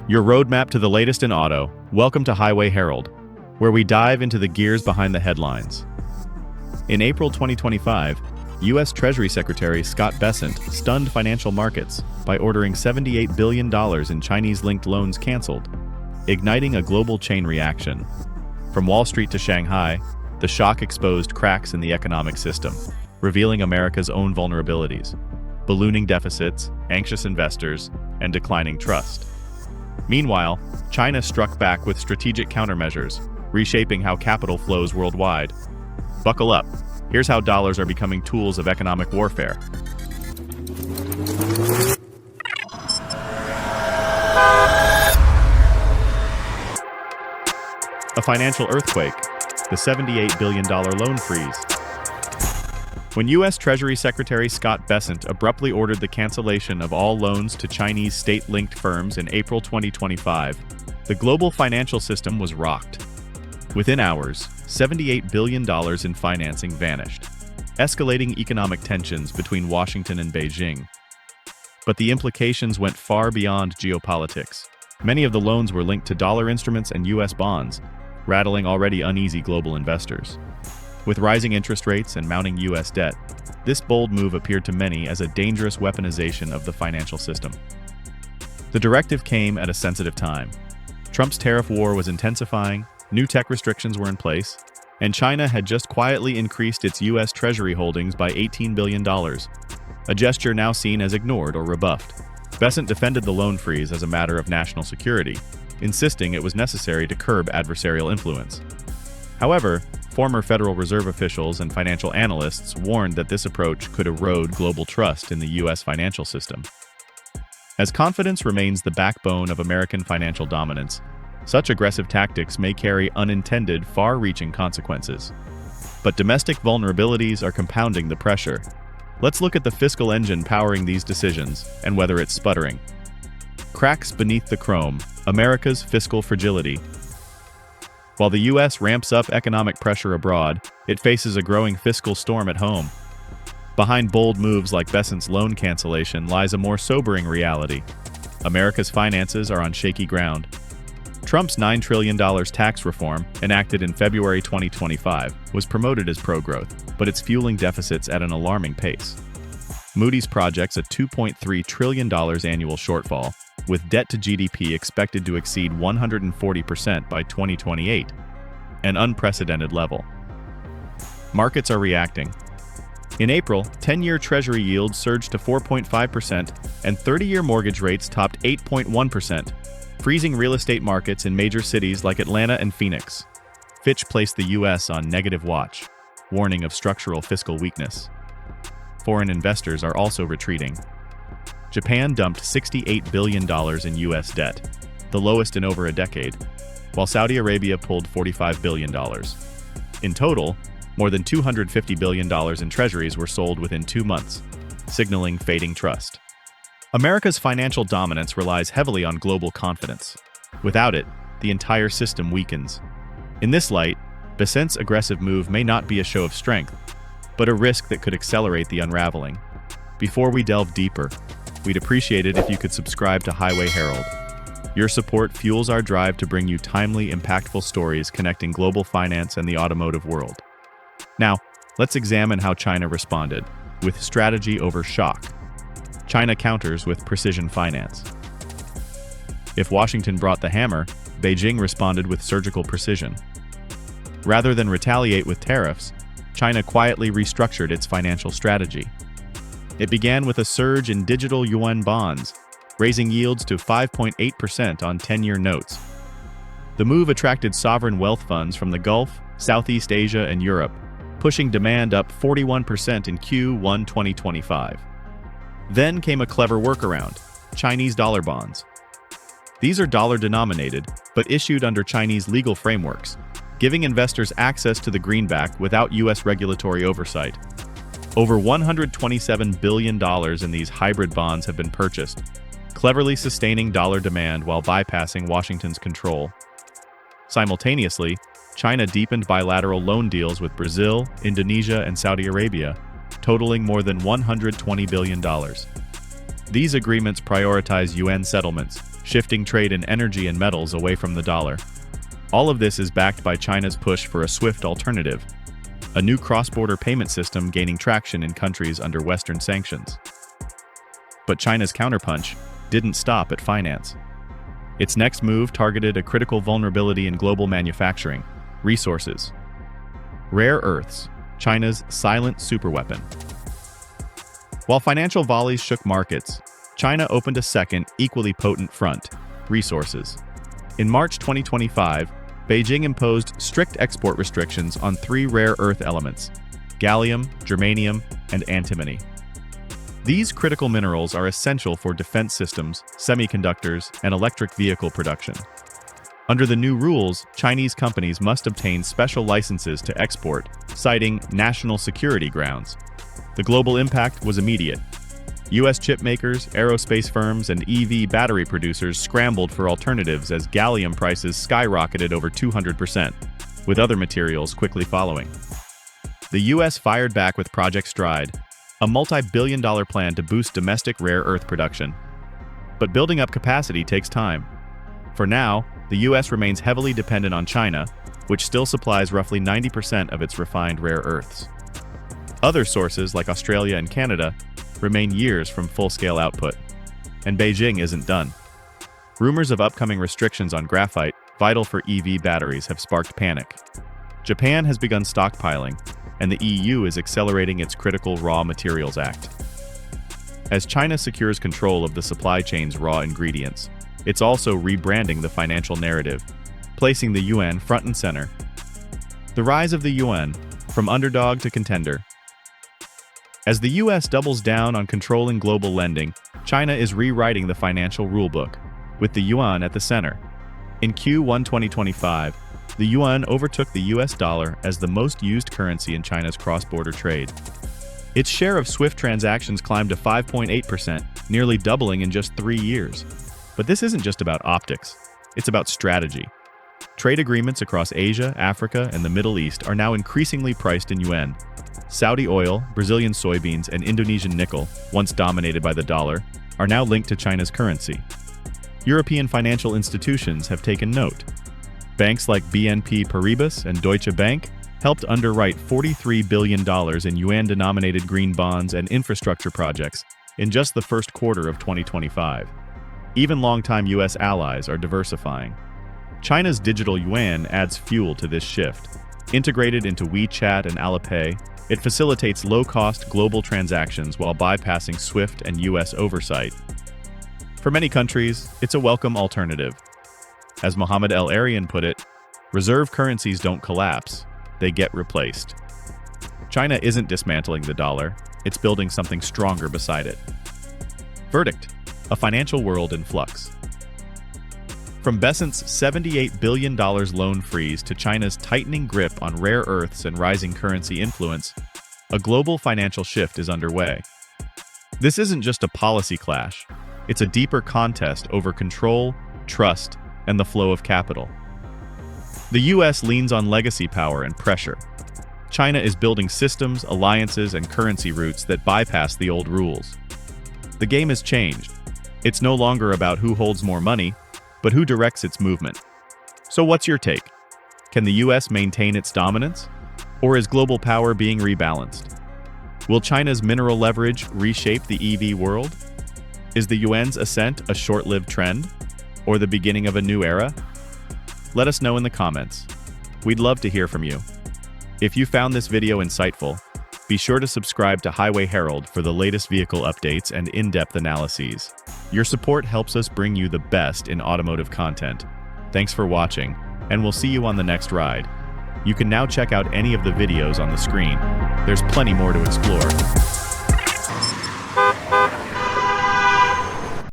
Your roadmap to the latest in auto. Welcome to Highway Herald, where we dive into the gears behind the headlines. In April 2025, U.S. Treasury Secretary Scott Bessent stunned financial markets by ordering $78 billion in Chinese-linked loans canceled, igniting a global chain reaction. From Wall Street to Shanghai, the shock exposed cracks in the economic system, revealing America's own vulnerabilities: ballooning deficits, anxious investors, and declining trust. Meanwhile, China struck back with strategic countermeasures, reshaping how capital flows worldwide. Buckle up. Here's how dollars are becoming tools of economic warfare. A financial earthquake, the $78 billion loan freeze. When U.S. Treasury Secretary Scott Bessent abruptly ordered the cancellation of all loans to Chinese state-linked firms in April 2025, the global financial system was rocked. Within hours, $78 billion in financing vanished, escalating economic tensions between Washington and Beijing. But the implications went far beyond geopolitics. Many of the loans were linked to dollar instruments and U.S. bonds, rattling already uneasy global investors. With rising interest rates and mounting U.S. debt, this bold move appeared to many as a dangerous weaponization of the financial system. The directive came at a sensitive time. Trump's tariff war was intensifying, new tech restrictions were in place, and China had just quietly increased its U.S. Treasury holdings by $18 billion, a gesture now seen as ignored or rebuffed. Bessent defended the loan freeze as a matter of national security, insisting it was necessary to curb adversarial influence. However, former Federal Reserve officials and financial analysts warned that this approach could erode global trust in the U.S. financial system. As confidence remains the backbone of American financial dominance, such aggressive tactics may carry unintended, far-reaching consequences. But domestic vulnerabilities are compounding the pressure. Let's look at the fiscal engine powering these decisions and whether it's sputtering. Cracks beneath the chrome, America's fiscal fragility. While the U.S. ramps up economic pressure abroad, it faces a growing fiscal storm at home. Behind bold moves like Bessent's loan cancellation lies a more sobering reality. America's finances are on shaky ground. Trump's $9 trillion tax reform, enacted in February 2025, was promoted as pro-growth, but it's fueling deficits at an alarming pace. Moody's projects a $2.3 trillion annual shortfall, with debt to GDP expected to exceed 140% by 2028, an unprecedented level. Markets are reacting. In April, 10-year Treasury yields surged to 4.5%, and 30-year mortgage rates topped 8.1%, freezing real estate markets in major cities like Atlanta and Phoenix. Fitch placed the U.S. on negative watch, warning of structural fiscal weakness. Foreign investors are also retreating. Japan dumped $68 billion in U.S. debt, the lowest in over a decade, while Saudi Arabia pulled $45 billion. In total, more than $250 billion in treasuries were sold within 2 months, signaling fading trust. America's financial dominance relies heavily on global confidence. Without it, the entire system weakens. In this light, Bessent's aggressive move may not be a show of strength, but a risk that could accelerate the unraveling. Before we delve deeper, we'd appreciate it if you could subscribe to Highway Herald. Your support fuels our drive to bring you timely, impactful stories connecting global finance and the automotive world. Now, let's examine how China responded, with strategy over shock. China counters with precision finance. If Washington brought the hammer, Beijing responded with surgical precision. Rather than retaliate with tariffs, China quietly restructured its financial strategy. It began with a surge in digital Yuan bonds, raising yields to 5.8% on 10-year notes. The move attracted sovereign wealth funds from the Gulf, Southeast Asia, and Europe, pushing demand up 41% in Q1 2025. Then came a clever workaround: Chinese dollar bonds. These are dollar-denominated, but issued under Chinese legal frameworks, giving investors access to the greenback without U.S. regulatory oversight. Over $127 billion in these hybrid bonds have been purchased, cleverly sustaining dollar demand while bypassing Washington's control. Simultaneously, China deepened bilateral loan deals with Brazil, Indonesia, and Saudi Arabia, totaling more than $120 billion. These agreements prioritize Yuan settlements, shifting trade in energy and metals away from the dollar. All of this is backed by China's push for a swift alternative, a new cross-border payment system gaining traction in countries under Western sanctions. But China's counterpunch didn't stop at finance. Its next move targeted a critical vulnerability in global manufacturing: resources. Rare earths, China's silent superweapon. While financial volleys shook markets, China opened a second, equally potent front: resources. In March 2025, Beijing imposed strict export restrictions on 3 rare earth elements: gallium, germanium, and antimony. These critical minerals are essential for defense systems, semiconductors, and electric vehicle production. Under the new rules, Chinese companies must obtain special licenses to export, citing national security grounds. The global impact was immediate. U.S. chip makers, aerospace firms, and EV battery producers scrambled for alternatives as gallium prices skyrocketed over 200%, with other materials quickly following. The U.S. fired back with Project Stride, a multi-billion-dollar plan to boost domestic rare earth production. But building up capacity takes time. For now, the U.S. remains heavily dependent on China, which still supplies roughly 90% of its refined rare earths. Other sources, like Australia and Canada, remain years from full-scale output. And Beijing isn't done. Rumors of upcoming restrictions on graphite, vital for EV batteries, have sparked panic. Japan has begun stockpiling, and the EU is accelerating its Critical Raw Materials Act. As China secures control of the supply chain's raw ingredients, it's also rebranding the financial narrative, placing the yuan front and center. The rise of the yuan, from underdog to contender. As the US doubles down on controlling global lending, China is rewriting the financial rulebook, with the yuan at the center. In Q1 2025, the yuan overtook the US dollar as the most used currency in China's cross-border trade. Its share of SWIFT transactions climbed to 5.8%, nearly doubling in just 3 years. But this isn't just about optics, it's about strategy. Trade agreements across Asia, Africa, and the Middle East are now increasingly priced in yuan. Saudi oil, Brazilian soybeans, and Indonesian nickel, once dominated by the dollar, are now linked to China's currency. European financial institutions have taken note. Banks like BNP Paribas and Deutsche Bank helped underwrite $43 billion in yuan-denominated green bonds and infrastructure projects in just the first quarter of 2025. Even longtime U.S. allies are diversifying. China's digital yuan adds fuel to this shift. Integrated into WeChat and Alipay, it facilitates low-cost global transactions while bypassing SWIFT and U.S. oversight. For many countries, it's a welcome alternative. As Mohammed El-Arian put it, reserve currencies don't collapse, they get replaced. China isn't dismantling the dollar, it's building something stronger beside it. Verdict: a financial world in flux. From Besant's $78 billion loan freeze to China's tightening grip on rare earths and rising currency influence, a global financial shift is underway. This isn't just a policy clash, it's a deeper contest over control, trust, and the flow of capital. The US leans on legacy power and pressure. China is building systems, alliances, and currency routes that bypass the old rules. The game has changed. It's no longer about who holds more money, but who directs its movement. So what's your take? Can the US maintain its dominance? Or is global power being rebalanced? Will China's mineral leverage reshape the EV world? Is the yuan's ascent a short-lived trend? Or the beginning of a new era? Let us know in the comments. We'd love to hear from you. If you found this video insightful, be sure to subscribe to Highway Herald for the latest vehicle updates and in-depth analyses. Your support helps us bring you the best in automotive content. Thanks for watching, and we'll see you on the next ride. You can now check out any of the videos on the screen. There's plenty more to explore.